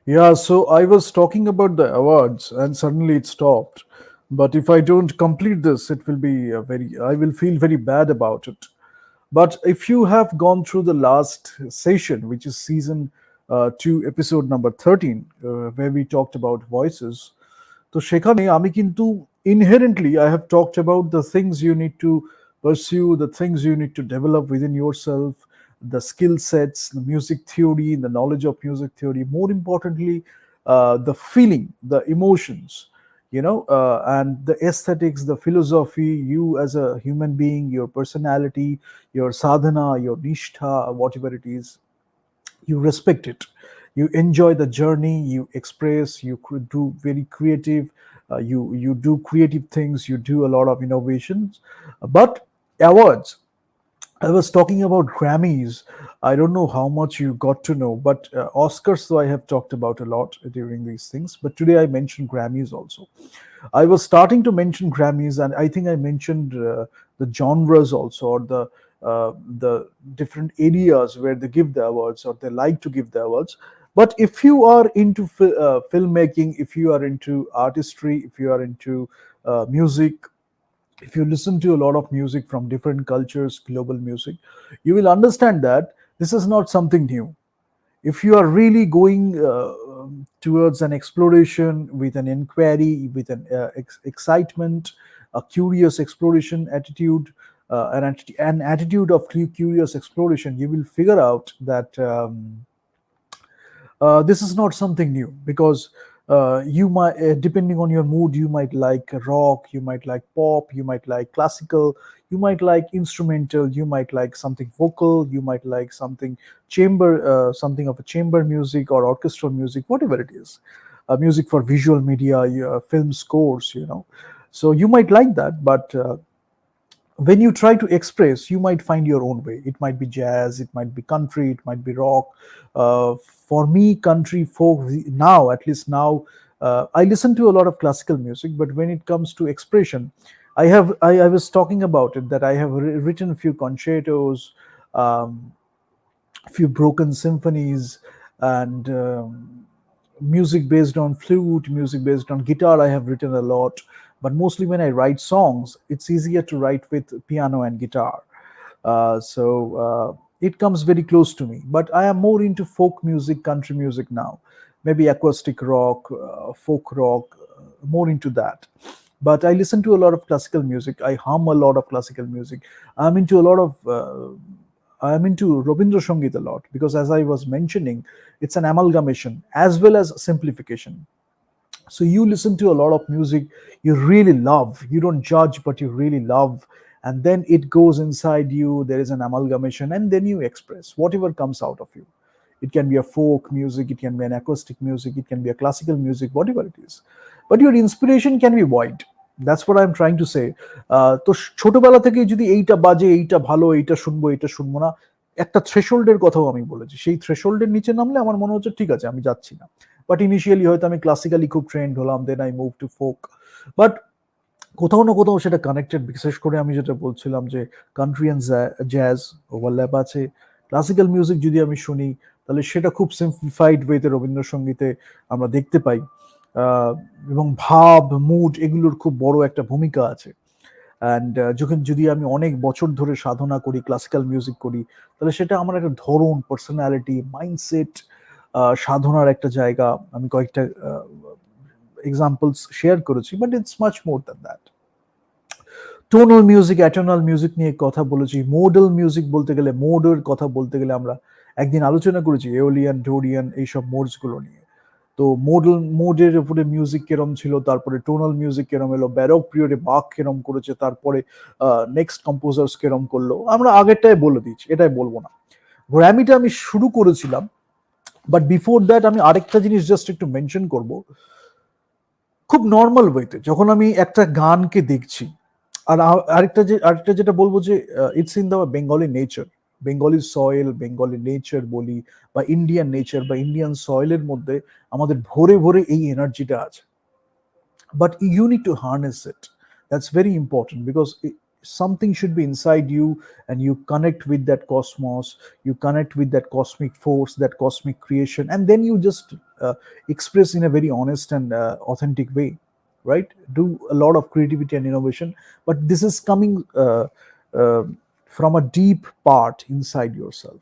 Yeah, so I was talking about the awards and suddenly it stopped. But if I don't complete this, it will be I will feel very bad about it. But if you have gone through the last session, which is season 2, episode number 13, where we talked about voices, তো সেখানে আমি কিন্তু inherently I have talked about the things you need to pursue, the things you need to develop within yourself, the skill sets, the music theory, the knowledge of music theory, more importantly, the feeling, the emotions, and the aesthetics, the philosophy, you as a human being, your personality, your sadhana, your nishtha, whatever it is, you respect it, you enjoy the journey, you express, you do very creative, you do creative things, you do a lot of innovations. But awards, I was talking about Grammys. I don't know how much you got to know, but Oscars, though, I have talked about a lot during these things. But today I mentioned Grammys also. I was starting to mention Grammys, and I think I mentioned the genres also, or the different areas where they give the awards or they like to give the awards. But if you are into filmmaking, if you are into artistry, if you are into music, if you listen to a lot of music from different cultures, global music, you will understand that this is not something new. If you are really going towards an exploration with an inquiry, with an excitement, a curious exploration attitude, an attitude of curious exploration, you will figure out that this is not something new, because you might, depending on your mood, you might like rock, you might like pop, you might like classical, you might like instrumental, you might like something vocal, you might like something of a chamber music or orchestral music, whatever it is, music for visual media, film scores, so you might like that. But when you try to express, you might find your own way. It might be jazz, it might be country, it might be rock. For me, country folk now, at least now, I listen to a lot of classical music, but when it comes to expression, I was talking about it, that I have written a few concertos, um, few broken symphonies, and music based on flute, music based on guitar. I have written a lot, but mostly when I write songs, it's easier to write with piano and guitar. So it comes very close to me. But I am more into folk music, country music now, maybe acoustic rock, folk rock, more into that. But I listen to a lot of classical music. I hum a lot of classical music. I'm into a lot of I'm into Robindra Sangit a lot, because, as I was mentioning, it's an amalgamation as well as simplification. So you listen to a lot of music you really love, you don't judge, but you really love, and then it goes inside you. There is an amalgamation, and then you express whatever comes out of you. It can be a folk music, it can be an acoustic music, it can be a classical music, whatever it is. But your inspiration can be wide. That's what I'm trying to say. তো ছোটবেলা থেকে যদি এইটা বাজে, এইটা ভালো, এইটা শুনবো, এইটা শুনবো না, একটা থ্রেশোল্ডের কথাও আমি বলেছি, সেই থ্রেশোল্ডের নিচে নামলে আমার মনে হচ্ছে ঠিক আছে, আমি যাচ্ছি না। বাট ইনিশিয়ালি হয়তো আমি ক্লাসিক্যালি খুব ট্রেন্ড হলাম, then I move to folk. But কোথাও না কোথাও সেটা কানেক্টেড। বিশেষ করে আমি যেটা বলছিলাম যে কান্ট্রি অ্যান্ড জ্যাজ ওভারল্যাপ আছে। ক্লাসিক্যাল মিউজিক যদি আমি শুনি, তাহলে সেটা খুব সিম্পলিফাইড ওয়েতে রবীন্দ্রসঙ্গীতে আমরা দেখতে পাই। এবং ভাব, মুড, এগুলোর খুব বড় একটা ভূমিকা আছে। অ্যান্ড যখন যদি আমি অনেক বছর ধরে সাধনা করি, ক্লাসিক্যাল মিউজিক করি, তাহলে সেটা আমার একটা ধরন, পার্সোনালিটি, মাইন্ডসেট, সাধনার একটা জায়গা। আমি কয়েকটা এক্সাম্পলস শেয়ার করেছি, but it's much more than that. Tonal music, atonal music নিয়ে কথা বলেছি। মোডাল মিউজিক বলতে গেলে, মোডের কথা বলতে গেলে, আমরা একদিন আলোচনা করেছি এওলিয়ান, ডোরিয়ান, এইসব মোডস গুলো নিয়ে। তো মোডের উপরে মিউজিক কেরম ছিল, তারপরে টোনাল মিউজিক কেরম এলো, ব্যারক পিরিয়ডে বাক কেরম করেছে, তারপরে নেক্সট কম্পোজার্স কেরম করলো, আমরা আগেরটাই বলে দিচ্ছি, এটাই বলবো না। গ্র্যামিটা আমি শুরু করেছিলাম, বাট বিফোর দ্যাট আমি আরেকটা জিনিস জাস্ট একটু মেনশন করব। খুব নর্মাল ওয়েতে যখন আমি একটা গানকে দেখছি, আর আরেকটা যেটা বলবো যে it's in the Bengali nature, Bengali soil, Bengali nature বলি, বা ইন্ডিয়ান নেচার বা ইন্ডিয়ান সয়েলের মধ্যে আমাদের ভরে ভরে এই এনার্জিটা আছে। But you need to harness it, that's very important, because something should be inside you, and you connect with that cosmos, you connect with that cosmic force, that cosmic creation, and then you just express in a very honest and authentic way, right? Do a lot of creativity and innovation, but this is coming uh, from a deep part inside yourself,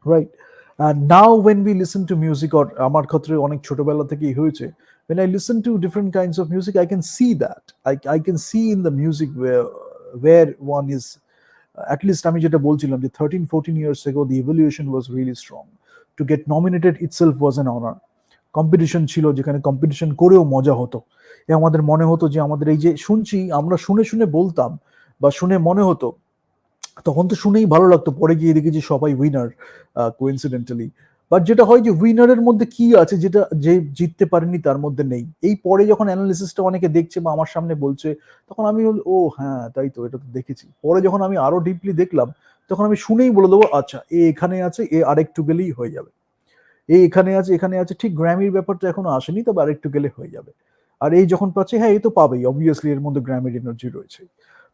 right? And now when we listen to music, or আমার ক্ষেত্রে অনেক ছোটবেলা থেকেই হয়েছে, when I listen to different kinds of music, I can see that I can see in the music where one is, at least আমি যেটা বলছিলাম যে 13-14 years ago the evolution was really strong. To get nominated itself was an honor. Competition ছিল, যেখানে competition করেও মজা হতো। আমাদের মনে হতো যে আমাদের এই যে শুনছি, আমরা শুনে শুনে বলতাম বা শুনে মনে হতো, তখন তো শুনেই ভালো লাগতো, পরে গিয়ে দেখেছি সবাই উইনার কোইন্সিডেন্টালি। বাট যেটা হয় যে উইনারের মধ্যে কি আছে যেটা যে জিততে পারেনি তার মধ্যে নেই, এই পরে যখন অ্যানালিসিসটা অনেকে দেখছে বা আমার সামনে বলছে, তখন আমি ও হ্যাঁ তাই তো, এটা তো দেখেছি। পরে যখন আমি আরো ডিপলি দেখলাম, তখন আমি শুনেই বলে দেবো আচ্ছা এ এখানে আছে, এ আরেকটু গেলেই হয়ে যাবে, এ এখানে আছে, এখানে আছে। ঠিক গ্র্যামির ব্যাপারটা এখনো আসেনি, তবে আরেকটু গেলে হয়ে যাবে। আর এই যখন পাচ্ছে, হ্যাঁ এই তো পাবেই, অবভিয়াসলি এর মধ্যে গ্র্যামির এনার্জি রয়েছে।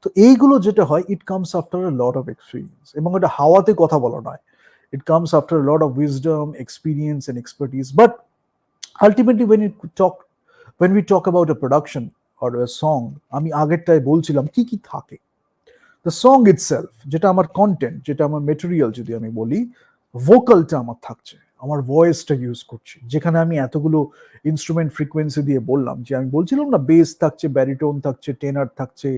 তো এইগুলো যেটা হয়, it comes after a lot of experience, এবং এটা হাওয়াতে কথা বলা নয়। It comes after lot of wisdom, experience and expertise. But ultimately when we talk about a production or a song, আমি আগেরটায় বলছিলাম কি কি থাকে। দ্য সং ইটসেলফ, যেটা আমার কন্টেন্ট, যেটা আমার মেটেরিয়াল, যদি আমি বলি, ভোকালটা আমার থাকছে, আমার ভয়েসটা ইউজ করছি, যেখানে আমি এতগুলো ইনস্ট্রুমেন্ট ফ্রিকোয়েন্সি দিয়ে বললাম, যে আমি বলছিলাম না, বেস থাকছে, ব্যারিটোন থাকছে, টেনার থাকছে,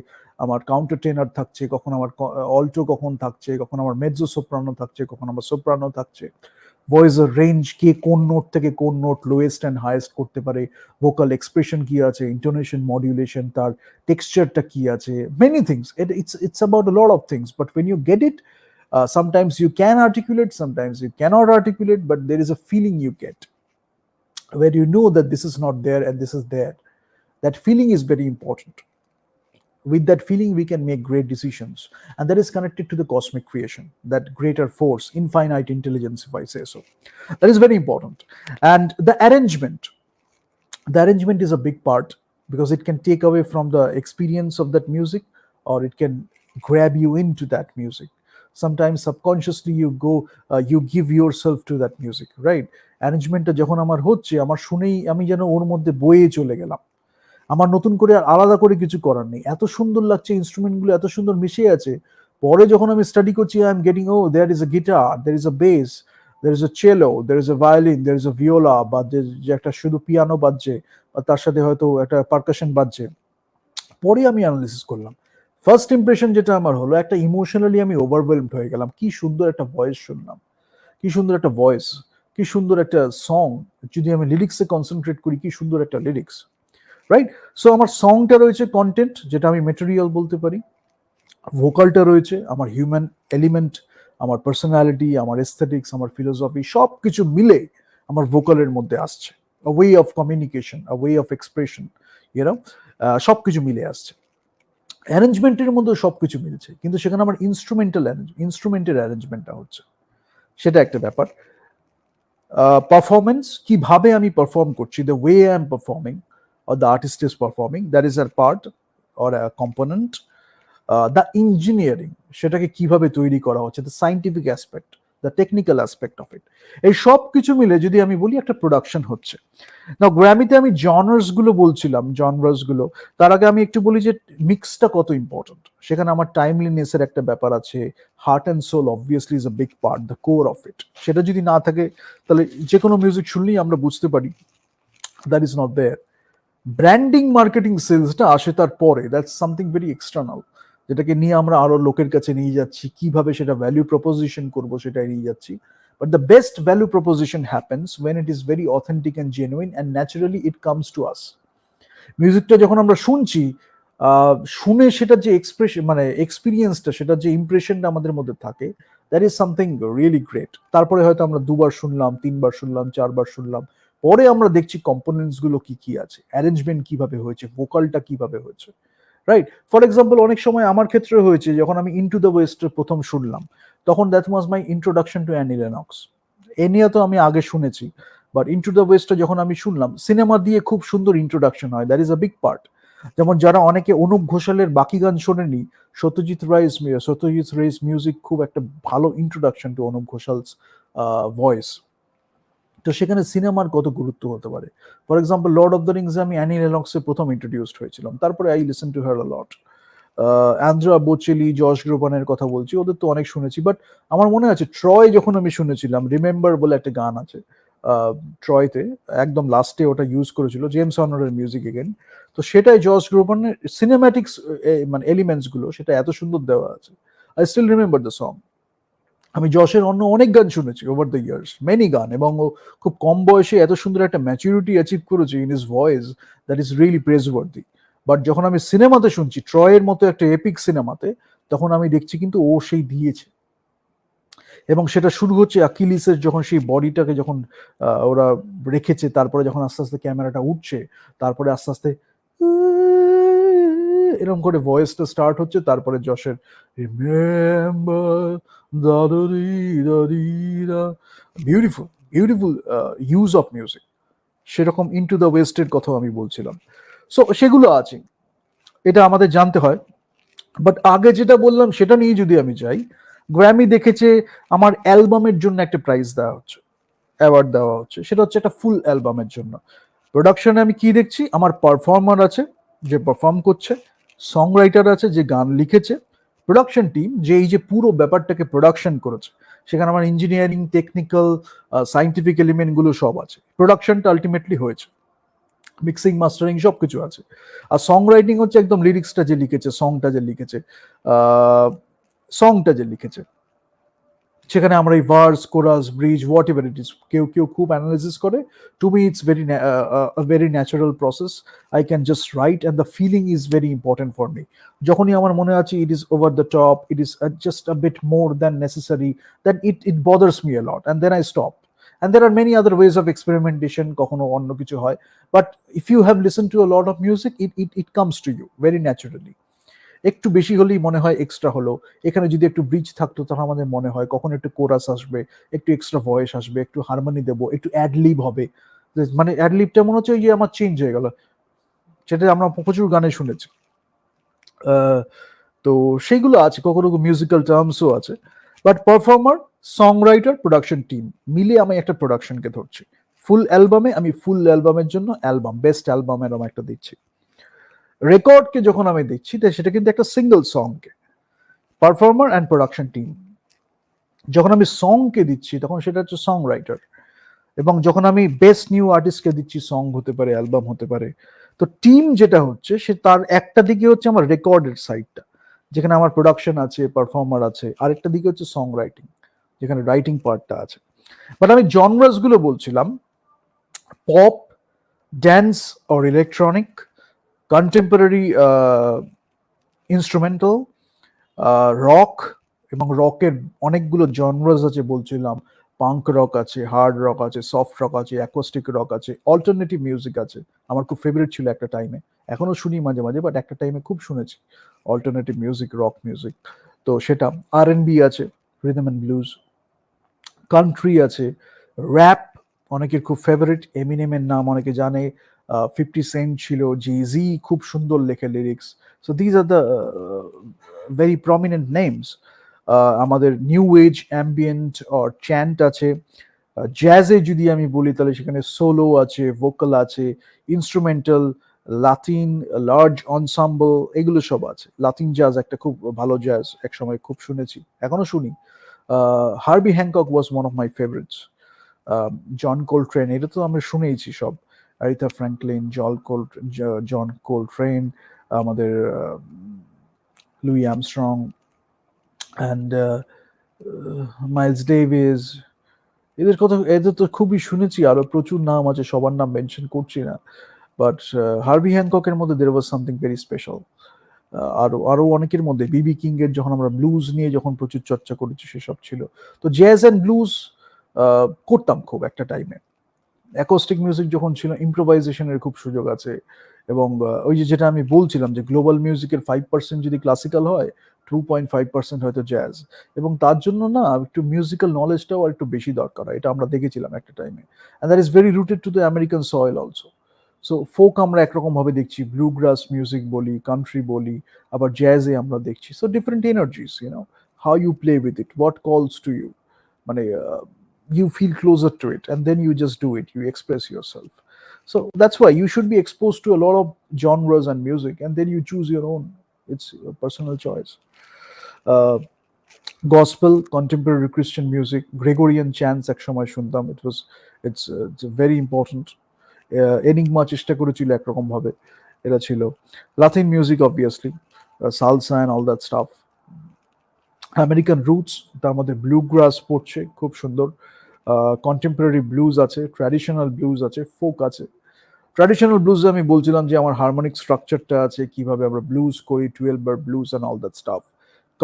আমার কাউন্টার টেনার থাকছে, কখন আমার অল্টো কখন থাকছে, কখন আমার মেজো সোপ্রানো থাকছে, কখন আমার সোপ্রানো থাকছে, ভয়েসের রেঞ্জ, কে কোন নোট থেকে কোন নোট লোয়েস্ট অ্যান্ড হাইয়েস্ট করতে পারে, ভোকাল এক্সপ্রেশন কি আছে, ইন্টোনেশন, মডিউলেশন, তার টেক্সচারটা কি আছে, many things. It's about a lot of things, but when you get it, sometimes you can articulate, sometimes you cannot articulate, but there is a feeling you get where you know that this is not there and this is there. That feeling is very important. With that feeling we can make great decisions, and that is connected to the cosmic creation, that greater force, infinite intelligence, if I say so. That is very important. And the arrangement is a big part, because it can take away from the experience of that music, or it can grab you into that music. Sometimes subconsciously you go, you give yourself to that music, right? অ্যারেঞ্জমেন্টটা যখন আমার হচ্ছে, আমার শুনেই আমি যেন ওর মধ্যে বয়ে চলে গেলাম। আমার নতুন করে আর আলাদা করে কিছু করার নেই, এত সুন্দর লাগছে, ইনস্ট্রুমেন্টগুলো এত সুন্দর মিশে আছে। পরে যখন আমি স্টাডি করছি, আই এম গেটিং, ও there is a guitar, there is a bass, there is a cello, there is a violin, there is a viola, বা যে একটা শুধু পিয়ানো বাজছে, বা তার সাথে হয়তো একটা পারকাশন বাজছে। পরে আমি অ্যানালিসিস করলাম, ফার্স্ট ইমপ্রেশন যেটা আমার হলো, একটা ইমোশনালি আমি ওভারওয়েলমড হয়ে গেলাম, কি সুন্দর একটা ভয়েস শুনলাম, কি সুন্দর একটা ভয়েস, কি সুন্দর একটা সং। যদি আমি লিরিক্সে কনসেন্ট্রেট করি, কি সুন্দর একটা লিরিক্স, রাইট? সো আমার সংটা রয়েছে কন্টেন্ট, যেটা আমি মেটেরিয়াল বলতে পারি। ভোকালটা রয়েছে আমার হিউম্যান এলিমেন্ট, আমার পার্সোনালিটি, আমার এস্থেটিক্স, আমার ফিলোসফি, সব কিছু মিলে আমার ভোকালের মধ্যে আসছে। A way of communication, a way of expression, you know, সব কিছু মিলে আসছে। অ্যারেঞ্জমেন্টের মধ্যে সবকিছু মিলছে, কিন্তু সেখানে আমার ইনস্ট্রুমেন্টের অ্যারেঞ্জমেন্টটা হচ্ছে, সেটা একটা ব্যাপার। পারফরমেন্স, কিভাবে আমি পারফর্ম করছি, the way I am performing or the artist is performing, that is a part or a component. The engineering, সেটাকে কিভাবে তৈরি করা হচ্ছে, the scientific aspect, the technical aspect of it, এই সব কিছু মিলে যদি আমি বলি একটা প্রোডাকশন হচ্ছে। না, গ্র্যামিতে আমি জনরাস গুলো বলছিলাম, জনরাস গুলো, তার আগে আমি একটু বলি যে মিক্সটা কত ইম্পর্টেন্ট। সেখানে আমার টাইমলিনেসের একটা ব্যাপার আছে, heart and soul obviously is a big part, the core of it. সেটা যদি না থাকে, তাহলে যে কোনো মিউজিক শুনলেই আমরা বুঝতে পারি that is not there. Branding, marketing, সেলসটা আসে তার পরে, দ্যাটস সামথিং ভেরি এক্সটার্নাল, যেটাকে নিয়ে আমরা আরো লোকের কাছে নিয়ে যাচ্ছি, কিভাবে সেটা ভ্যালু প্রপোজিশন করবো সেটাই নিয়ে যাচ্ছি। But the best value proposition happens when it is very authentic and genuine and naturally it comes to us. মিউজিকটা যখন আমরা শুনছি, শুনে সেটা যে এক্সপ্রেশন, মানে এক্সপিরিয়েন্সটা, সেটা যে ইমপ্রেশনটা আমাদের মধ্যে থাকে, that is something really great. তারপরে হয়তো আমরা দুবার শুনলাম, তিনবার শুনলাম, চারবার শুনলাম, পরে আমরা দেখছি কম্পোনেন্টস গুলো কি কি আছে, অ্যারেঞ্জমেন্ট কিভাবে হয়েছে, ভোকালটা কিভাবে হয়েছে, রাইট? ফর এক্সাম্পল, অনেক সময় আমার ক্ষেত্রে হয়েছে, যখন আমি ইনটু দ্য ওয়েস্ট প্রথম শুনলাম, তখন that was my introduction to Annie Lennox. Enya তো আমি আগে শুনেছি, বাট ইনটু দ্য ওয়েস্টটা যখন আমি শুনলাম, সিনেমা দিয়ে খুব সুন্দর ইন্ট্রোডাকশন হয়, that is a big part. যেমন যারা অনেকে অনুপ ঘোষালের বাকি গান শোনেনি, সত্যজিৎ রায়'s মিউজিক খুব একটা ভালো introduction to Anup Ghoshal's voice. তো সেখানে সিনেমার কত গুরুত্ব হতে পারে। For example lord of the রিংসে আমি অ্যানি লেনক্সে প্রথম ইন্ট্রোডিউসড হয়েছিলাম, তারপরে I listen to her a lot. Andrea Bocelli, Josh গ্রোবানের কথা বলছি, ওদের তো অনেক শুনেছি। বাট আমার মনে আছে ট্রয় যখন আমি শুনেছিলাম, রিমেম্বার বলে একটা গান আছে ট্রয়তে, একদম লাস্টে ওটা ইউজ করেছিল জেমস হর্নারের মিউজিক এগেন। তো সেটাই জশ গ্রোবানের সিনেম্যাটিক্স মানে এলিমেন্টস গুলো সেটা এত সুন্দর দেওয়া আছে। I still remember the song. আমি যশের অন্য অনেক গান শুনেছি ওভার দ্য ইয়ার্স, মেনি গান, এবং ও খুব কম বয়সে এত সুন্দর একটা ম্যাচুরিটি অ্যাচিভ করেছে in his voice, that is really praiseworthy. But যখন আমি সিনেমাতে শুনছি, ট্রয়ের মতো একটা এপিক সিনেমাতে, তখন আমি দেখছি কিন্তু ও সেই দিয়েছে। এবং সেটা শুরু হচ্ছে আকিলিসের যখন সেই বডিটাকে যখন ওরা রেখেছে, তারপরে যখন আস্তে আস্তে ক্যামেরাটা উঠছে, তারপরে আস্তে আস্তে এরকম করে ভয়েসটা স্টার্ট হচ্ছে, তারপরে যশের beautiful beautiful use of music. সেরকম ইনটু দ্য ওয়েস্টের কথা আমি বলছিলাম। সো সেগুলো আছে, এটা আমাদের জানতে হয়। বাট আগে যেটা বললাম সেটা নিয়ে যদি আমি যাই, গ্র্যামি দেখেছে আমার অ্যালবামের জন্য একটা প্রাইজ দেওয়া হচ্ছে, অ্যাওয়ার্ড দেওয়া হচ্ছে, সেটা হচ্ছে একটা ফুল অ্যালবামের জন্য। প্রোডাকশনে আমি কি দেখছি, আমার পারফর্মার আছে যে পারফর্ম করছে, সং রাইটার আছে যে গান লিখেছে, প্রোডাকশন টিম যে এই যে পুরো ব্যাপারটাকে প্রোডাকশন করেছে, সেখানে আমার ইঞ্জিনিয়ারিং, টেকনিক্যাল, সাইন্টিফিক এলিমেন্টগুলো সব আছে, প্রোডাকশনটা আলটিমেটলি হয়েছে, মিক্সিং মাস্টারিং সব কিছু আছে। আর সং রাইটিং হচ্ছে একদম লিরিক্সটা যে লিখেছে, সংটা যে লিখেছে, সেখানে আমরা এই verse, chorus, bridge, whatever it is, কেউ কেউ খুব অ্যানালাইসিস করে। To me it's very natural process. I can just write and the feeling is very important for me. যখনই আমার মনে আছে it is over the top, it is just a bit more than necessary, then it bothers me a lot, and then I stop. And there are many other ways of experimentation, কখনো অন্য কিছু হয়। But if you have listened to a lot of music, it comes to you very naturally. একটু বেশি হলেই মনে হয় extra হলো, এখানে যদি একটু ব্রিজ থাকতো তখন আমাদের মনে হয় কখন একটু কোরাস আসবে, একটু এক্সট্রা ভয়েস আসবে, একটু হারমোনি দেবো, একটু অ্যাডলিব হবে। মানে অ্যাডলিবটা মনে হচ্ছে ওই যে আমার চেঞ্জ হয়ে গেল, সেটা আমরা প্রচুর গানে শুনেছি। তো সেইগুলো আছে, কখনো মিউজিক্যাল টার্মসও আছে। But performer, song writer, production team মিলে আমি একটা প্রোডাকশনকে ধরছি। ফুল অ্যালবামে আমি ফুল অ্যালবামের জন্য অ্যালবাম, বেস্ট অ্যালবাম এরকম একটা দিচ্ছি। রেকর্ডকে যখন আমি দিচ্ছি, সেটা কিন্তু একটা সিঙ্গেল সংকে, পারফর্মার অ্যান্ড প্রোডাকশন টিম। যখন আমি সংকে দিচ্ছি তখন সেটা হচ্ছে সং রাইটার। এবং যখন আমি বেস্ট নিউ আর্টিস্টকে দিচ্ছি, সং হতে পারে, অ্যালবাম হতে পারে। তো টিম যেটা হচ্ছে, সে তার একটা দিকে হচ্ছে আমার রেকর্ডের সাইডটা, যেখানে আমার প্রোডাকশন আছে, পারফর্মার আছে, আরেকটা দিকে হচ্ছে সং রাইটিং, যেখানে রাইটিং পার্টটা আছে। বাট আমি জনরাস গুলো বলছিলাম, pop, dance or electronic, contemporary instrumental, rock, এবং রকের অনেকগুলো জনরাস আছে বলছিলাম, পাঙ্ক রক আছে, হার্ড রক আছে, সফট রক আছে, অ্যাকোস্টিক রক আছে, অল্টারনেটিভ মিউজিক আছে। আমার খুব ফেভারিট ছিল একটা টাইমে, এখনো শুনি মাঝে মাঝে, বাট একটা টাইমে খুব শুনেছি অল্টারনেটিভ মিউজিক, রক মিউজিক। তো সেটা R&B আছে, রিদম অ্যান্ড ব্লুজ, কান্ট্রি আছে, র্যাপ অনেকের খুব ফেভারিট, এমিনেমের নাম অনেকে জানে, 50 সেন্ট ছিল, জি খুব সুন্দর লেখে lyrics. So these are the very prominent names. আমাদের new age ambient or chant আছে। জ্যাজে যদি আমি বলি তাহলে সেখানে সোলো আছে, ভোকাল আছে, ইনস্ট্রুমেন্টাল, লাতিন, লার্জ অনসাম্বল, এগুলো সব আছে। লাতিন জ্যাজ একটা খুব ভালো জ্যাজ, একসময় খুব শুনেছি, এখনো শুনি। Herbie Hancock was one of my favourites. John Coltrane, এটা তো আমরা শুনেইছি সব, আরিথা ফ্র্যাঙ্কলিন, জন কোলট্রেন, আমাদের Louis Armstrong, and Miles Davis, এদের তো খুবই শুনেছি, আরো প্রচুর নাম আছে, সবার নাম মেনশন করছি না। বাট হার্বি হ্যাংককের মধ্যে দের ওয়াজ সামথিং ভেরি স্পেশাল। আরো আরো অনেকের মধ্যে বিবি কিং এর যখন আমরা ব্লুজ নিয়ে যখন প্রচুর চর্চা করেছি সেসব ছিল। তো জ্যাজ অ্যান্ড ব্লুজ করতাম খুব একটা টাইমে। অ্যাকোস্টিক মিউজিক যখন ছিল, ইম্প্রোভাইজেশনের খুব সুযোগ আছে। এবং ওই যে যেটা আমি বলছিলাম যে গ্লোবাল মিউজিকের 5% যদি ক্লাসিক্যাল হয়, 2.5% হয়তো জ্যাজ। এবং তার জন্য না একটু মিউজিক্যাল নলেজটাও একটু বেশি দরকার হয়, এটা আমরা দেখেছিলাম একটা টাইমে। And that is very rooted to the American soil also. So folk আমরা একরকম ভাবে দেখছি, ব্লু গ্রাস মিউজিক বলি, কান্ট্রি বলি, আবার জ্যাজে আমরা দেখছি। So different energies, how you play with it, what calls to you, মানে you feel closer to it and then you just do it, you express yourself. So that's why you should be exposed to a lot of genres and music and then you choose your own. It's a personal choice. uh, Gospel, contemporary Christian music, Gregorian chants এক সময় শুনতাম, it's very important. Enigma চেষ্টা করেছিল একরকম ভাবে, এটা ছিল Latin music obviously, salsa and all that staff. American roots, তার মধ্যে ব্লু গ্রাস পড়ছে, খুব সুন্দর। কন্টেম্পোরারি ব্লুজ আছে, ট্র্যাডিশনাল ব্লুজ আছে, ফোক আছে। ট্র্যাডিশনাল ব্লুজ আমি বলছিলাম যে আমার হারমোনিক স্ট্রাকচারটা আছে, কিভাবে আমরা ব্লুজ করি, 12 bar blues and all that stuff.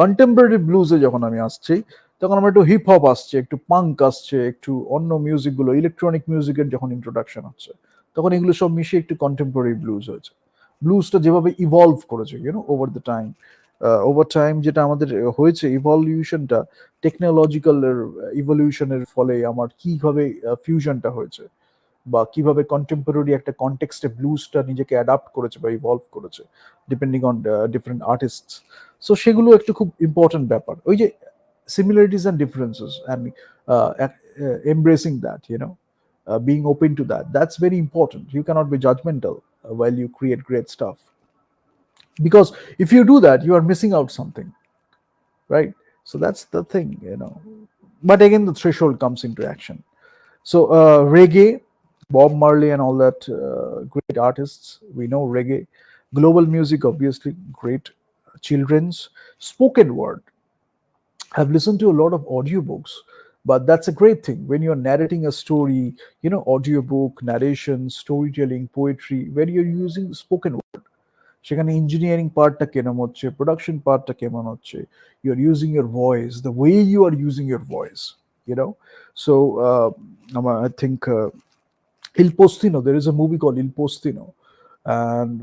Contemporary ব্লুজে যখন আমি আসছি, তখন আমার একটু হিপ হপ আসছে, একটু পাঙ্ক আসছে, একটু অন্য মিউজিকগুলো, ইলেকট্রনিক মিউজিকের যখন ইন্ট্রোডাকশন হচ্ছে, তখন এগুলো সব মিশিয়ে একটু কন্টেম্পোরারি ব্লুজ হয়েছে। ব্লুজটা যেভাবে ইভলভ করেছে over the time, over time যেটা আমাদের হয়েছে ইভলিউশনটা, টেকনোলজিক্যাল ইভলিউশনের ফলে আমার কিভাবে ফিউশনটা হয়েছে, বা কিভাবে কন্টেম্পোরারি একটা কনটেক্সটে ব্লুজটা নিজেকে অ্যাডাপ্ট করেছে বা ইভলভ করেছে, depending on different artist. So সেগুলো একটু খুব ইম্পর্টেন্ট ব্যাপার, ওই যে similarities and differences, and embracing that, being open to that, that's very important. You cannot be judgmental while you create great stuff, because if you do that you are missing out something, right? So that's the thing. But again, the threshold comes into action. So reggae, Bob Marley and all that, great artists, we know reggae. Global music, obviously great. Children's spoken word, I've listened to a lot of audiobooks, but that's a great thing when you're narrating a story, audiobook, narration, storytelling, poetry, where you're using spoken word. সেখানে engineering পার্টটা কেমন হচ্ছে, production পার্টটা কেমন হচ্ছে, you are using your voice, the way you are using your voice, you know. So I think Il Postino, there is a movie called Il Postino, and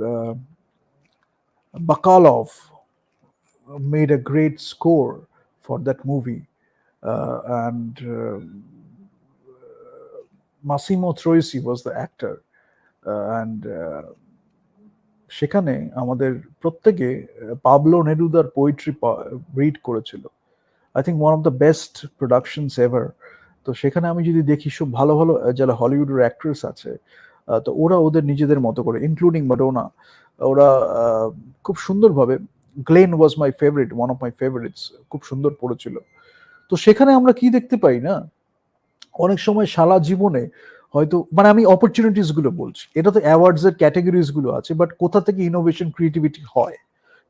Bakalov made a great score for that movie, and Massimo Troisi was the actor, and সেখানে আমাদের প্রত্যেকে Pablo নেরুদার poetry read করেছিল। I think one of the best productions ever. তো সেখানে আমি যদি দেখি সব ভালো ভালো যারা হলিউডের অ্যাক্ট্রেস আছে, তো ওরা ওদের নিজেদের মতো করে, ইনক্লুডিং মাডোনা, ওরা খুব সুন্দরভাবে, Glenn was my favourite, one of my favourites, খুব সুন্দর পড়েছিল। তো সেখানে আমরা কি দেখতে পাই না, অনেক সময় সারা জীবনে হয়তো, মানে আমি অপরচুনিটিস গুলো বলছি, এটা তো অ্যাওয়ার্ডস এর ক্যাটাগরিজ গুলো আছে, বাট কোথা থেকে ইনোভেশন ক্রিয়েটিভিটি হয়,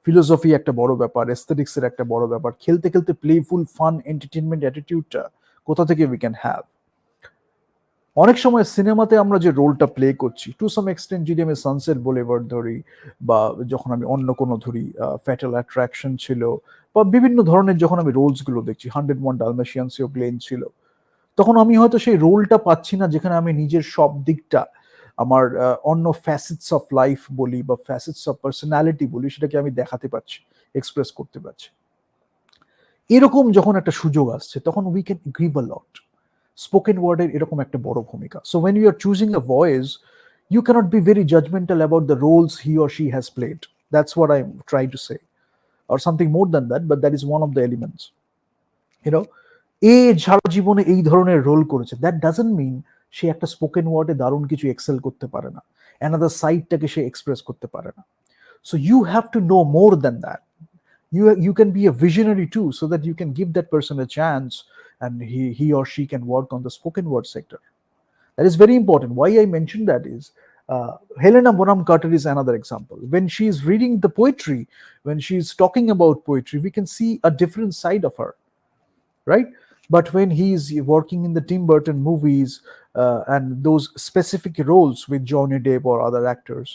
ফিলোসফি একটা বড় ব্যাপার, এস্থেটিক্স এর একটা বড় ব্যাপার, খেলতে খেলতে প্লেফুল ফান এন্টারটেনমেন্ট অ্যাটিটিউডটা কোথা থেকে উই ক্যান হ্যাভ। অনেক সময় সিনেমাতে আমরা যে রোলটা প্লে করছি, টু সাম এক্সটেন্ট যদি আমি সানসেট বুলেভার্ড ধরি, বা যখন আমি অন্য কোনো ধরি, ফ্যাটাল অ্যাট্রাকশন ছিল, বা বিভিন্ন ধরনের যখন আমি রোলস গুলো দেখছি, 101 ডালমেশিয়ানসেও গ্লেন ছিল, তখন আমি হয়তো সেই রোলটা পাচ্ছি না যেখানে আমি নিজের সব দিকটা, আমার অন্য ফ্যাসেটস অফ লাইফ বলি বা ফ্যাসেটস অফ পার্সোনালিটি বলি, সেটাকে আমি দেখাতে পারছি, এক্সপ্রেস করতে পারছি। এরকম যখন একটা সুযোগ আসছে, তখন we can grieve a lot. Spoken ওয়ার্ডের এরকম একটা বড় ভূমিকা। So when you are choosing a voice, you cannot be very judgmental about the roles he or she has played. That's what I'm trying to say, or something more than that, but that is one of the elements. You know, এ সারা জীবনে এই ধরনের role করেছে, that doesn't mean সে একটা spoken ওয়ার্ডে দারুণ কিছু Excel করতে পারে না, অ্যানাদার সাইডটাকে সে এক্সপ্রেস করতে পারে না। So you have to know more than that. You can be a visionary too, so that you can give that person a chance, and he or she can work on the spoken word sector. That is very important. Why I mentioned that is, Helena Bonham Carter is another example. When she is reading the poetry, when she is talking about poetry, we can see a different side of her, right? But when he's working in the Tim Burton movies, and those specific roles with Johnny Depp or other actors,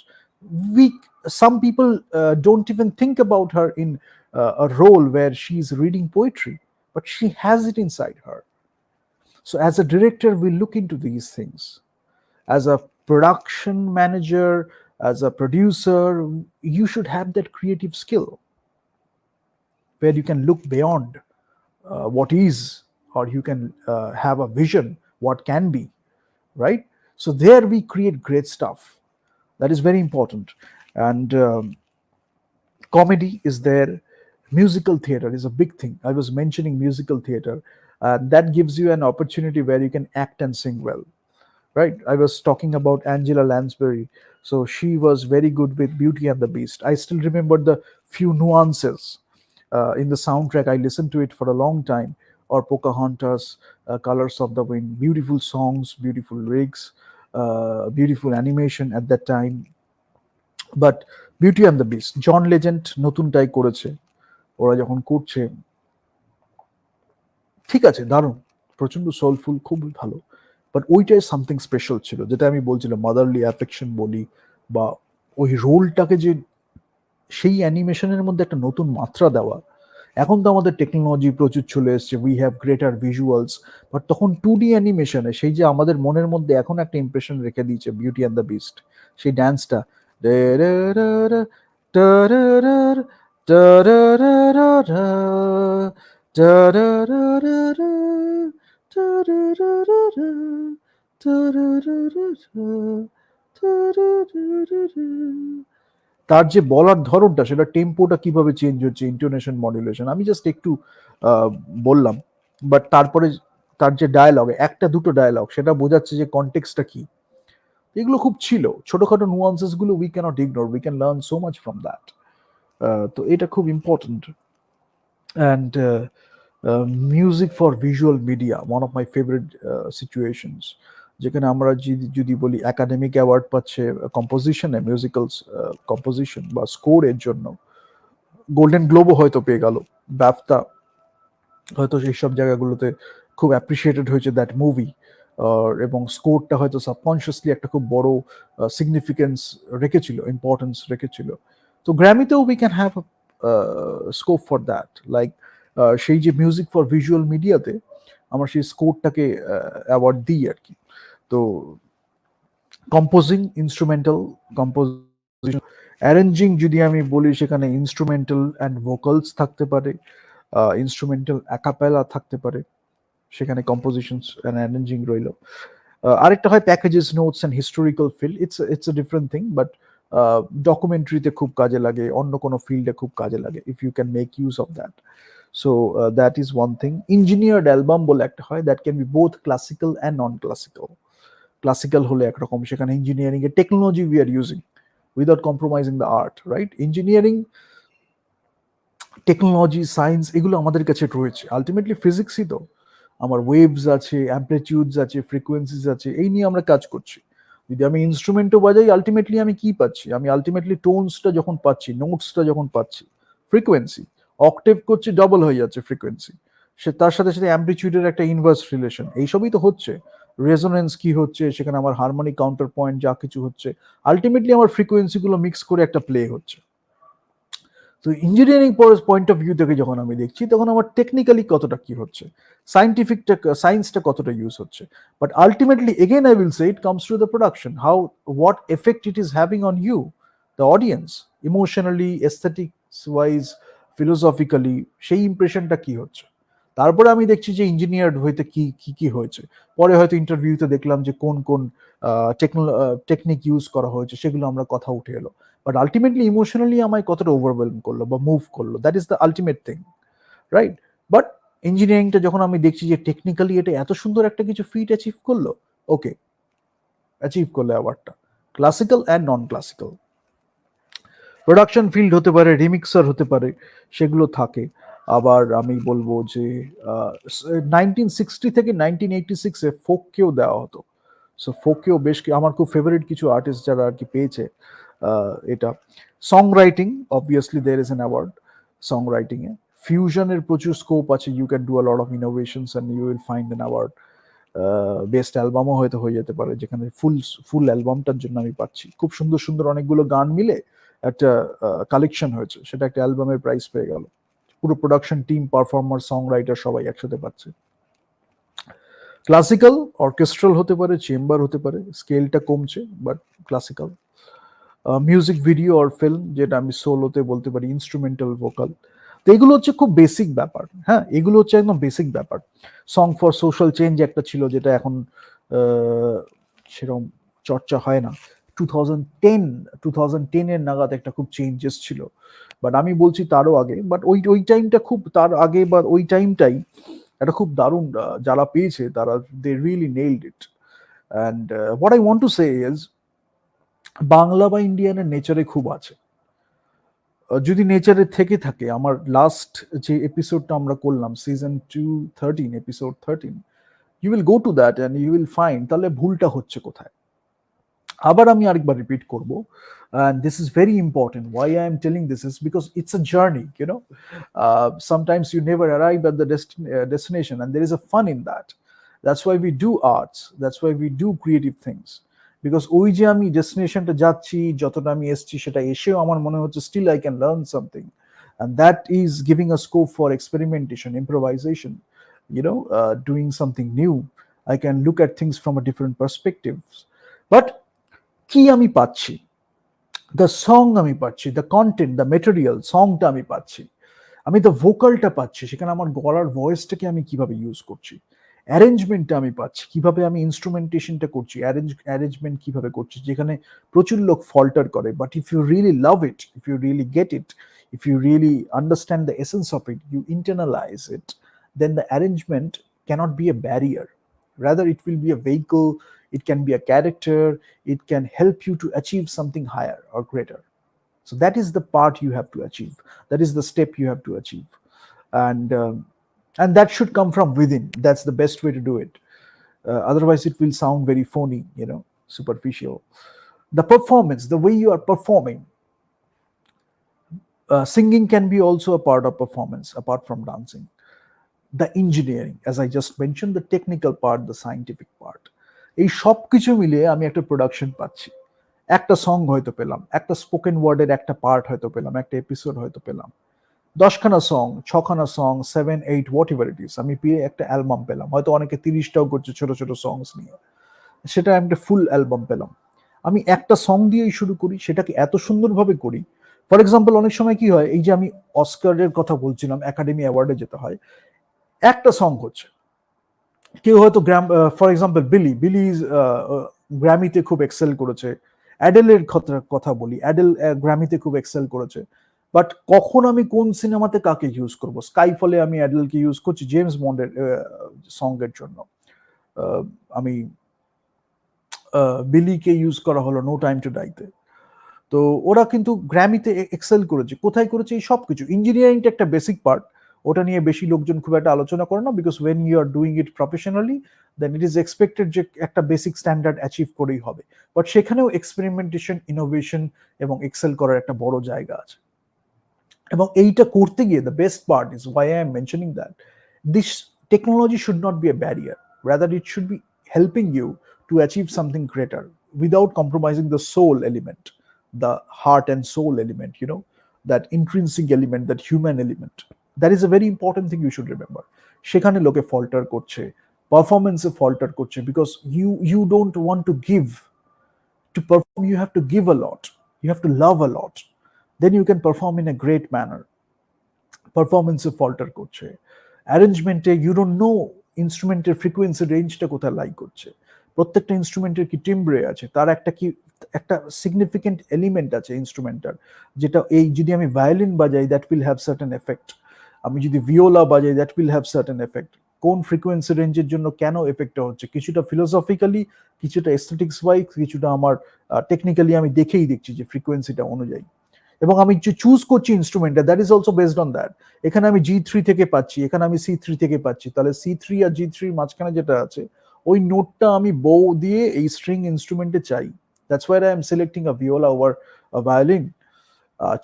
we some people don't even think about her in a role where she's reading poetry, but she has it inside her. So as a director, we look into these things. As a production manager, as a producer, you should have that creative skill where you can look beyond what is, or you can have a vision what can be, right? So there we create great stuff. That is very important. And comedy is there. Musical theater is a big thing. I was mentioning musical theater. That gives you an opportunity where you can act and sing well, right? I was talking about Angela Lansbury. So she was very good with Beauty and the Beast. I still remember the few nuances in the soundtrack. I listened to it for a long time. Or Pocahontas, Colors of the Wind. Beautiful songs, beautiful lyrics, beautiful animation at that time. But beauty and the beast John Legend নতুনটাই করেছে, ওরা যখন করছে ঠিক আছে, দারুণ, প্রচন্ড soulful, খুবই ভালো। বাট ওইটাই সামথিং স্পেশাল ছিল, যেটা আমি বলছিলাম মাদারলি অ্যাফেকশন বলি, বা ওই রোলটাকে যে সেই অ্যানিমেশনের মধ্যে একটা নতুন মাত্রা দেওয়া। এখন তো আমাদের টেকনোলজি প্রচুর চলে এসছে, we have greater visuals, but তখন 2D অ্যানিমেশনে সেই যে আমাদের মনের মধ্যে এখন একটা ইমপ্রেশন রেখে দিয়েছে বিউটি অ্যান্ড দ্য বিস্ট, সেই ড্যান্সটা তার যে বলার ধরনটা, সেটা টেম্পোটা কিভাবে চেঞ্জ হচ্ছে, ইন্টোনেশন মডুলেশন, আমি জাস্ট একটু বললাম। বাট তারপরে তার যে ডায়ালগ, একটা দুটো ডায়ালগ, সেটা বোঝাচ্ছে যে কনটেক্সটটা কি। এগুলো খুব ছিল ছোটখাটো নুয়ান্সেস গুলো, we can't ignore, we can learn so much from that. তো এটা খুব important. And music for visual media, one of my favourite situations, যেখানে আমরা যদি বলি একাডেমিক অ্যাওয়ার্ড পাচ্ছে কম্পোজিশনে, মিউজিক্যাল কম্পোজিশন বা স্কোরের জন্য, গোল্ডেন গ্লোবও হয়তো পেয়ে গেল, ব্যাফতা হয়তো এইসব জায়গাগুলোতে খুব অ্যাপ্রিসিয়েটেড হয়েছে দ্যাট মুভি। এবং স্কোরটা হয়তো সাবকনশিয়াসলি একটা খুব বড় সিগনিফিকেন্স রেখেছিল, ইম্পর্টেন্স রেখেছিল। তো গ্র্যামিতেও we can have scope for that, like সেই যে মিউজিক ফর ভিজুয়াল মিডিয়াতে আমরা সেই স্কোরটাকে অ্যাওয়ার্ড দিই আর কি। তো কম্পোজিং, ইনস্ট্রুমেন্টাল কম্পোজিশন, অ্যারেঞ্জিং যদি আমি বলি, সেখানে ইনস্ট্রুমেন্টাল অ্যান্ড ভোকালস থাকতে পারে, ইনস্ট্রুমেন্টাল অ্যাকাপেলা থাকতে পারে, সেখানে কম্পোজিশনস অ্যান্ড অ্যারেঞ্জিং রইল। আরেকটা হয় packages, notes and historical field, it's a different thing, but ডকুমেন্টারিতে খুব কাজে লাগে, অন্য কোনো ফিল্ডে খুব কাজে লাগে, if you can make use of that. So that is one thing. Engineered album বলে একটা হয়, that can be both classical and non classical. Classical হলে একরকম, সেখানে ইঞ্জিনিয়ারিং এর technology we are using without compromising the art, right? Engineering, technology, science, এগুলো আমাদের কাছে রয়েছে। আলটিমেটলি ফিজিক্সই তো, আমার ওয়েভস আছে, অ্যাম্পলিটিউডস আছে, ফ্রিকোয়েন্সিস আছে, এই নিয়ে আমরা কাজ করছি। যদি আমি ইনস্ট্রুমেন্টও বাজাই, আলটিমেটলি আমি কি পাচ্ছি? আমি আলটিমেটলি টোনসটা যখন পাচ্ছি, নোটসটা যখন পাচ্ছি, ফ্রিকোয়েন্সি অক্টেভ করছে, ডবল হয়ে যাচ্ছে ফ্রিকোয়েন্সি, সে তার সাথে সাথে অ্যাম্পলিটিউডের একটা ইনভার্স রিলেশন, এইসবই তো হচ্ছে। রেজোনেন্স কি হচ্ছে, সেখানে আমার হারমোনিক কাউন্টার পয়েন্ট যা কিছু হচ্ছে, আলটিমেটলি আমার ফ্রিকোয়েন্সিগুলো মিক্স করে একটা প্লে হচ্ছে। তো ইঞ্জিনিয়ারিং পয়েন্ট অফ ভিউ থেকে যখন আমি দেখছি, তখন আমার টেকনিক্যালি কতটা কি হচ্ছে, সাইন্টিফিকটা, সায়েন্সটা কতটা ইউজ হচ্ছে। But ultimately again I will say it comes to the production, how, what effect it is having on you, the audience, emotionally, aesthetics wise, philosophically, সেই ইমপ্রেশনটা কি হচ্ছে। তারপরে আমি দেখছি যে ইঞ্জিনিয়ার হইতে কি কি কি হয়েছে, পরে হয়তো ইন্টারভিউতে দেখলাম যে কোন কোন টেকনিক ইউজ করা হয়েছে, সেগুলো আমরা কথা উঠে এলো। বাট আলটিমেটলি ইমোশনালি আমায় কতটা ওভারওয়েলম করলো বা মুভ করলো, that is the ultimate thing, right? But ইঞ্জিনিয়ারিংটা যখন আমি দেখছি যে টেকনিক্যালি এটা এত সুন্দর একটা কিছু ফিট অ্যাচিভ করলো, ওকে, অ্যাচিভ করলো অ্যাওয়ার্ডটা। Classical and non classical, production field হতে পারে, রিমিক্সার হতে পারে, সেগুলো থাকে। আবার আমি বলবো যে 1960 থেকে 1986-এ ফোককেও দেওয়া হতো। সো ফোকেও বেশ আমার খুব ফেভারিট কিছু আর্টিস্ট যারা আর কি পেয়েছে এটা। Songwriting, obviously there is an award songwriting এ। ফিউশনের প্রচুর স্কোপ আছে, you can do a lot of innovations and you will find an award. Best অ্যালবামও হয়তো হয়ে যেতে পারে, যেখানে ফুল অ্যালবামটার জন্য আমি পাচ্ছি, খুব সুন্দর সুন্দর অনেকগুলো গান মিলে একটা কালেকশন হয়েছে, সেটা একটা অ্যালবামের প্রাইস পেয়ে গেল। পুরো production team, performer, song writer সবাই একসাথে পাচ্ছে। ক্লাসিক্যাল অর্কেস্ট্রাল হতে পারে, চেম্বার হতে পারে, স্কেলটা কমছে, বাট ক্লাসিক্যাল। মিউজিক ভিডিও আর ফিল্ম, যেটা আমি সোলোতে বলতে পারি ইনস্ট্রুমেন্টাল ভোকাল। তো এগুলো হচ্ছে খুব বেসিক ব্যাপার, হ্যাঁ, এগুলো হচ্ছে একদম বেসিক ব্যাপার। সং ফর সোশ্যাল চেঞ্জ একটা ছিল, যেটা এখন সেরকম চর্চা হয় না। 2010 এর নাগাদ একটা খুব চেঞ্জেস ছিল, বাট আমি বলছি তারও আগে, বাট ওই টাইমটা খুব, তার আগে বা ওই টাইমটাই একটা খুব দারুণ, যারা পেয়েছে তারা they really nailed it. And what I want to say is, Bangla বা ইন্ডিয়ানের নেচারে খুব আছে। যদি নেচারে থেকে থাকে, আমার লাস্ট যে এপিসোডটা আমরা করলাম season 2 13, episode 13, you will go to that and you will find তাহলে ভুলটা হচ্ছে কোথায়। আবার আমি আরেকবার রিপিট করব, and this is very important. Why I am telling this is because it's a journey, you know. Sometimes you never arrive at the destination, and there is a fun in that. That's why we do arts, that's why we do creative things. Because ওই যে আমি ডেস্টিনেশনটা যাচ্ছি, যতটা আমি এসেছি সেটা এসেও আমার মনে হচ্ছে still I can learn something, and that is giving a scope for experimentation, improvisation, you know, doing something new. I can look at things from a different perspectives. But কি আমি পাচ্ছি, দ্য সং আমি পাচ্ছি, the content, the material, সংটা আমি পাচ্ছি, আমি the ভোকালটা পাচ্ছি, সেখানে আমার গলার ভয়েসটাকে আমি কিভাবে ইউজ করছি, অ্যারেঞ্জমেন্টটা আমি পাচ্ছি, কিভাবে আমি ইনস্ট্রুমেন্টেশনটা করছি, অ্যারেঞ্জমেন্ট কিভাবে করছি, যেখানে প্রচুর লোক ফল্টার করে, but if you really love it, if you really get it, if you really understand the essence of it, you internalize it, then the arrangement cannot be a barrier. Rather, it will be a vehicle, it can be a character, it can help you to achieve something higher or greater. So that is the part you have to achieve. That is the step you have to achieve. And that should come from within. That's the best way to do it. Otherwise, it will sound very phony, you know, superficial. The performance, the way you are performing, singing can be also a part of performance apart from dancing. The engineering, as I just mentioned, the technical part, the scientific part, এই সব কিছু মিলিয়ে আমি একটা production পাচ্ছি। একটা song হয়তো পেলাম, একটা স্পোকেন ওয়ার্ডের একটা পার্ট হয়তো পেলাম, একটা এপিসোড হয়তো পেলাম, 10খানা সং, 6খানা song, 7 8 whatever it is, আমি পেয়ে একটা অ্যালবাম পেলাম। হয়তো অনেকে 30টাও করছে ছোট ছোট সংস নিয়ে, সেটা আমি একটা ফুল অ্যালবাম পেলাম। আমি একটা সং দিয়েই শুরু করি, সেটাকে এত সুন্দরভাবে করি। ফর এক্সাম্পল, অনেক সময় কি হয়, এই যে আমি অস্কারের কথা বলছিলাম, একাডেমি অ্যাওয়ার্ডে যেতে হয়, একটা সং হচ্ছে, কেউ হয়তো ফর এক্সাম্পল বিলি গ্র্যামিতে খুব এক্সেল করেছে, অ্যাডেলের কথা বলি, অ্যাডেল গ্র্যামিতে খুব এক্সেল করেছে, বাট কখন আমি কোন সিনেমাতে কাকে ইউজ করব, স্কাইফলে আমি অ্যাডেলকে ইউজ করছি জেমস বন্ডের সঙ্গের জন্য, আমি বিলিকে ইউজ করা হলো নো টাইম টু ডাইতে। তো ওরা কিন্তু গ্র্যামিতে এক্সেল করেছে, কোথায় করেছে, এই সব কিছু। ইঞ্জিনিয়ারিংটা একটা বেসিক পার্ট, ওটা নিয়ে বেশি লোকজন খুব একটা আলোচনা করে না, because when you are doing it professionally then it is expected যে একটা বেসিক স্ট্যান্ডার্ড অ্যাচিভ করেই হবে, বাট সেখানেও এক্সপেরিমেন্টেশন, ইনোভেশন এবং এক্সেল করার একটা বড় জায়গা আছে। এবং এইটা করতে গিয়ে the best part is why I am mentioning that this technology should not be a barrier, rather it should be helping you to achieve something greater without compromising the soul element, the heart and soul element, you know, that intrinsic element, that human element. That is a very important thing you should remember. সেখানে লোকে filter করছে, পারফরমেন্সে filter করছে, because you don't want to give. To perform, you have to give a lot, you have to love a lot, then you can perform in a great manner. পারফরমেন্সে filter করছে, অ্যারেঞ্জমেন্টে you don't know ইনস্ট্রুমেন্টের frequency রেঞ্জটা কোথায় লাই করছে, প্রত্যেকটা ইনস্ট্রুমেন্টের কি টিম্ব্রে আছে, তার একটা কি একটা সিগনিফিকেন্ট এলিমেন্ট আছে ইনস্ট্রুমেন্টার, যেটা এই যদি আমি ভায়োলিন বাজাই that will have certain effect, আমি যদি ভিওলা বাজাই that will have certain effect, কোন ফ্রিকোয়েন্সি রেঞ্জের জন্য কেন এফেক্টটা হচ্ছে, কিছুটা ফিলোসফিক্যালি, কিছুটা এস্থেটিক্স ওয়াইজ, কিছুটা আমার টেকনিক্যালি আমি দেখেই দেখছি যে ফ্রিকোয়েন্সিটা অনুযায়ী, এবং আমি যে চুজ করছি ইনস্ট্রুমেন্টটা that is also based on that. এখানে আমি G3 থেকে পাচ্ছি, এখানে আমি C3 থেকে পাচ্ছি, তাহলে C3 আর G3 মাঝখানে যেটা আছে ওই নোটটা আমি বো দিয়ে এই স্ট্রিং ইনস্ট্রুমেন্টে চাই। That's why I am selecting a viola over a violin.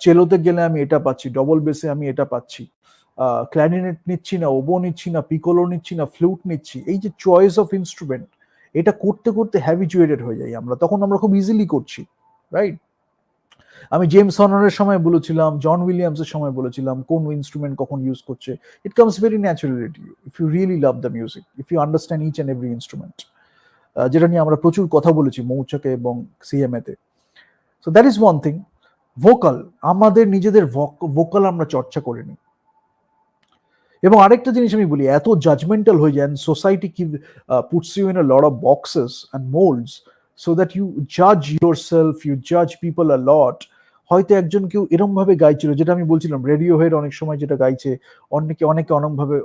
চেলোতে গেলে আমি এটা পাচ্ছি, ডবল বেসে আমি এটা পাচ্ছি, ক্ল্যারিনেট নিচ্ছি না, ওবো নিচ্ছি না, পিকোলো নিচ্ছি না, ফ্লুট নিচ্ছি। এই যে চয়েস অফ ইনস্ট্রুমেন্ট, এটা করতে করতে হ্যাবিচুয়েটেড হয়ে যাই আমরা, তখন আমরা খুব ইজিলি করছি, রাইট? আমি জেমস হর্নারের সময় বলেছিলাম, জন উইলিয়ামসের সময় বলেছিলাম কোন ইনস্ট্রুমেন্ট কখন ইউজ করছে, it comes very naturally to you if you really love the music, if you understand each and every instrument, যেটা নিয়ে আমরা প্রচুর কথা বলেছি মৌচাকে এবং সিএমএতে। So that is one thing. Vocal, আমাদের নিজেদের ভোকাল আমরা চর্চা করে নিই। এবং আরেকটা জিনিস আমি বলি, এত জাজমেন্টাল হয়ে যান সোসাইটি কি puts you in a lot of boxes and moulds, so that you judge yourself, you judge people a lot. হয়তো একজন কেউ এরম ভাবে গাইছিল, যেটা আমি বলছিলাম রেডিও হেড অনেক সময় যেটা গাইছে, অনেকে অনেকে অনেকভাবে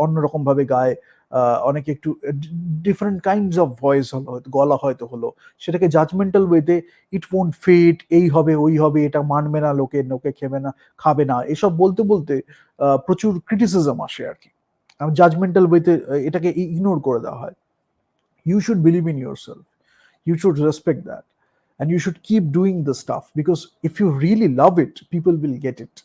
অন্যরকম ভাবে গায়, অনেকে একটু ডিফারেন্ট কাইন্ডস অফ ভয়েস হলো, হয়তো গলা হয়তো হলো, সেটাকে জাজমেন্টাল ওয়েতে ইট ওয়ন্ট ফিট, এই হবে ওই হবে, এটা মানবে না লোকে, লোকে খেবে না, খাবে না, এসব বলতে বলতে প্রচুর ক্রিটিসিজম আসে আর কি। জাজমেন্টাল ওয়েতে এটাকে ইগনোর করে দেওয়া হয়। You should believe in yourself, you should respect that, and you should keep doing the stuff, because if you really love it, people will get it.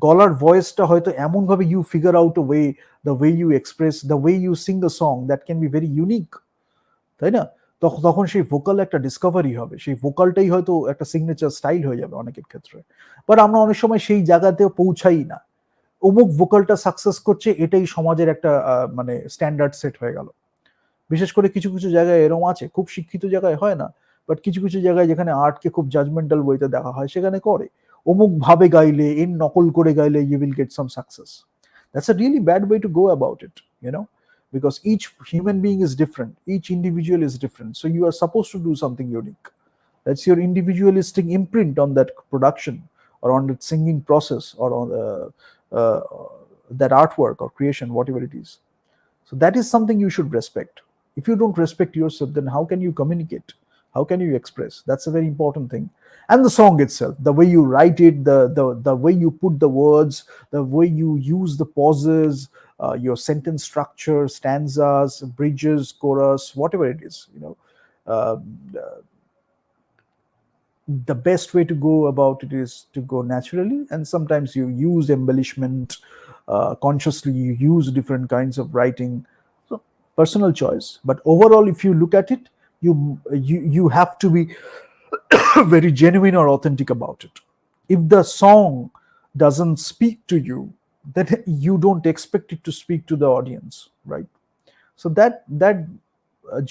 গলার ভয়েসটা হয়তো এমন ভাবে you figure out a way, the way you express, the way you sing the song, that can be very unique, তাই না? তখন তখন সেই ভোকাল একটা ডিসকভারি হবে, সেই ভোকালটাই হয়তো একটা সিগনেচার স্টাইল হয়ে যাবে অনেকের ক্ষেত্রে। বাট আমরা অনেক সময় সেই জায়গাতেও পৌঁছাই না। অমুক ভোকালটা সাকসেস করছে, এটাই সমাজের একটা মানে স্ট্যান্ডার্ড সেট হয়ে গেল। বিশেষ করে কিছু কিছু জায়গায় এরকম আছে, খুব শিক্ষিত জায়গায় হয় না, বাট কিছু কিছু জায়গায় যেখানে আর্টকে খুব জাজমেন্টাল ওয়েতে দেখা হয়, সেখানে করে অমুক ভাবে গাইলে, এর নকল করে গাইলে you will get some success. That's a really bad way to go about it, you know, because each human being is different, each individual is different, so you are supposed to do something unique. That's your individualistic imprint on that production, or on that singing process, or on uh, that artwork or creation, whatever it is. So that is something you should respect. If you don't respect yourself, then how can you communicate? How can you express? That's a very important thing. And the song itself, the way you write it, the way you put the words, the way you use the pauses, your sentence structure, stanzas, bridges, chorus, whatever it is, you know, uh, the best way to go about it is to go naturally, and sometimes you use embellishment, consciously you use different kinds of writing. So personal choice, but overall if you look at it, you have to be very genuine or authentic about it. If the song doesn't speak to you, then you don't expect it to speak to the audience, right? So that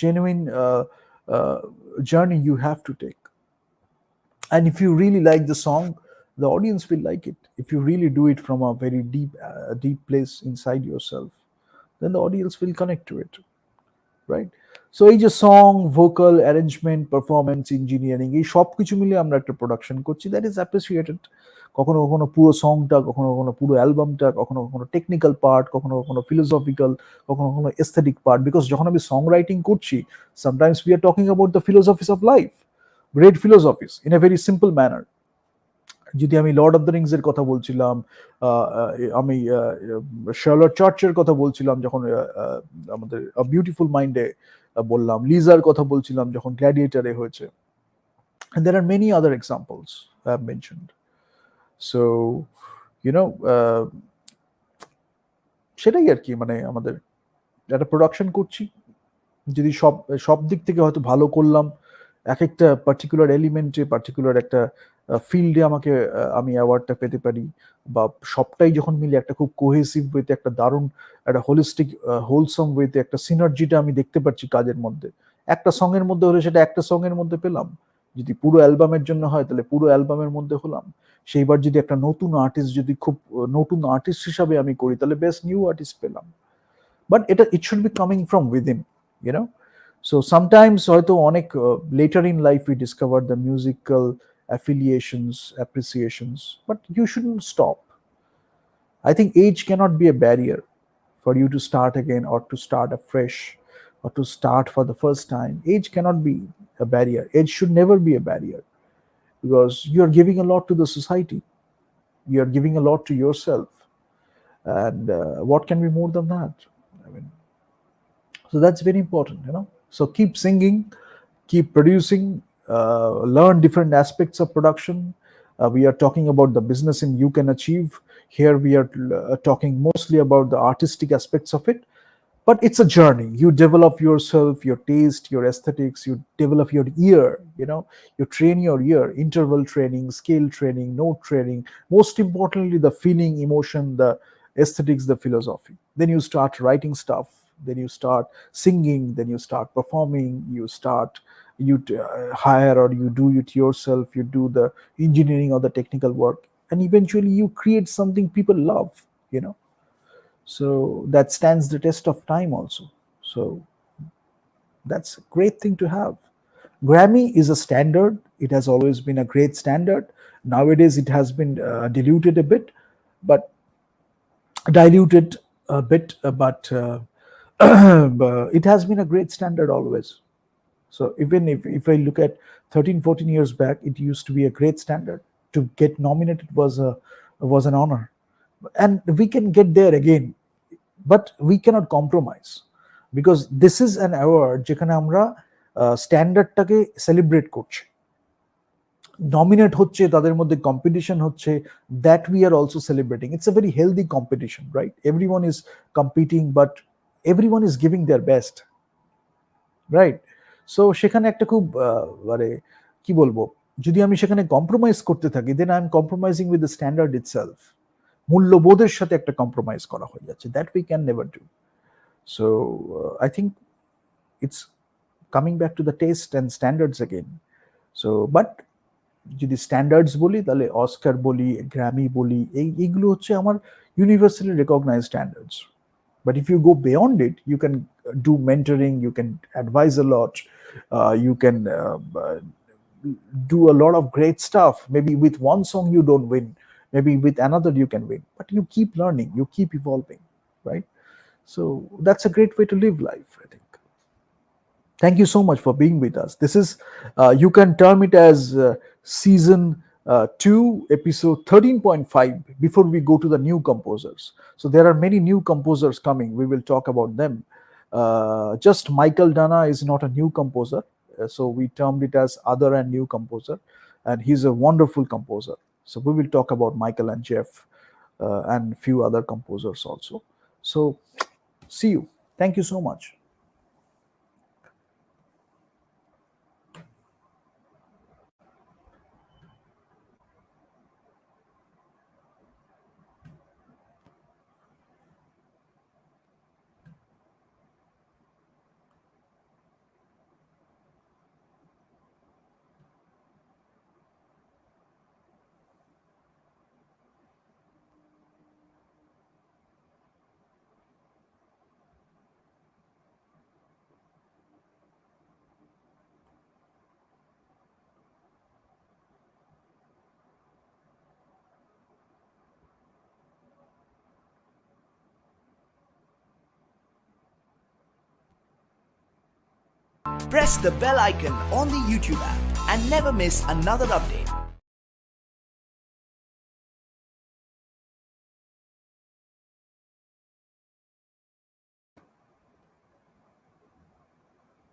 genuine uh, journey you have to take. And if you really like the song, the audience will like it. If you really do it from a very deep place inside yourself, then the audience will connect to it, right? So এই যে song, vocal, arrangement, performance, engineering, এই সব কিছু মিলে আমরা একটা production করছি, that is appreciated. কখনো কখনো পুরো সংটা, কখনো কখনো পুরো অ্যালবামটা, কখনো কখনো টেকনিক্যাল পার্ট, কখনো কখনো ফিলোসফিক্যাল, কখনো কখনো এস্থেটিক পার্ট, বিকজ যখন আমি সং রাইটিং করছি, sometimes we are talking about the philosophies of life, great philosophies in a very simple manner. যদি আমি লর্ড অফ দ্য রিংস এর কথা বলছিলাম, আমি শার্লট চার্চের কথা বলছিলাম যখন আমাদের বিউটিফুল মাইন্ডে বললাম, লিজার কথা বলছিলাম যখন গ্ল্যাডিয়েটারে হয়েছে, and there are many other examples I have mentioned. So you know, সেটাই আর কি, মানে আমাদের একটা প্রোডাকশন করছি, যদি সব সব দিক থেকে হয়তো ভালো করলাম, এক একটা পার্টিকুলার এলিমেন্টে, পার্টিকুলার একটা ফিল্ডে আমাকে আমি অ্যাওয়ার্ডটা পেতে পারি, বা সবটাই যখন মিলে একটা খুব কোহেসিভ ওয়েতে, একটা দারুণ একটা হোলিস্টিক হোলসম ওয়েতে একটা সিনার্জিটা আমি দেখতে পাচ্ছি কাজের মধ্যে। একটা সঙ্গের মধ্যে হলে সেটা একটা সঙ্গের মধ্যে পেলাম, যদি পুরো অ্যালবামের জন্য হয় তাহলে পুরো অ্যালবামের মধ্যে হলাম, সেইবার যদি একটা নতুন আর্টিস্ট, যদি খুব নতুন আর্টিস্ট হিসাবে আমি করি, তাহলে বেস্ট নিউ আর্টিস্ট পেলাম। বাট এটা it should be coming from within, you know. So sometimes হয়তো অনেক later in life we discover the musical affiliations, appreciations, but you shouldn't stop. I think age cannot be a barrier for you to start again, or to start afresh, or to start for the first time. Age cannot be a barrier. Age should never be a barrier, because you are giving a lot to the society. You are giving a lot to yourself. And what can be more than that? I mean, so that's very important, you know. So keep singing, keep producing, learn different aspects of production. We are talking about the business in you can achieve. Here we are talking mostly about the artistic aspects of it. But it's a journey. You develop yourself, your taste, your aesthetics, you develop your ear, you know, you train your ear, interval training, scale training, note training, most importantly, the feeling, emotion, the aesthetics, the philosophy. Then you start writing stuff, then you start singing, then you start performing, you hire or you do it yourself, you do the engineering or the technical work, and eventually you create something people love, you know. So that stands the test of time also. So that's a great thing to have. Grammy is a standard. It has always been a great standard. Nowadays, it has been diluted a bit, but diluted a bit, but but it has been a great standard always. So even if I look at 13, 14 years back, it used to be a great standard. To get nominated was an honor. And we can get there again, but we cannot compromise, because this is an award যেখানে আমরা স্ট্যান্ডার্ডটাকে celebrate করছি, nominate হচ্ছে, তাদের মধ্যে competition হচ্ছে, that we are also celebrating. It's a very healthy competition, right? Everyone is competing, but everyone is giving their best, right? So সেখানে একটা খুব মানে কি বলবো, যদি আমি সেখানে কম্প্রোমাইজ করতে থাকি, then I am compromising with the standard itself. মূল্যবোধের সাথে একটা কম্প্রোমাইজ করা হয়ে যাচ্ছে, that we can never do. So I think it's coming back to the taste and standards again. So but যদি স্ট্যান্ডার্ডস বলি, তাহলে অস্কার বলি, গ্র্যামি বলি, এইগুলো হচ্ছে আমার universally recognise standards. But if you go beyond it, you can do mentoring, you can advise a lot, you can do a lot of great stuff. Maybe with one song you don't win, maybe with another you can win, but you keep learning, you keep evolving, right? So that's a great way to live life, I think. Thank you so much for being with us. This is, you can term it as season 2, episode 13.5, before we go to the new composers. So there are many new composers coming. We will talk about them. Just Michael Dana is not a new composer. So we termed it as other and new composer. And he's a wonderful composer. So we will talk about Michael and Jeff and few other composers also. So see you. Thank you so much. Press the bell icon on the YouTube app and never miss another update.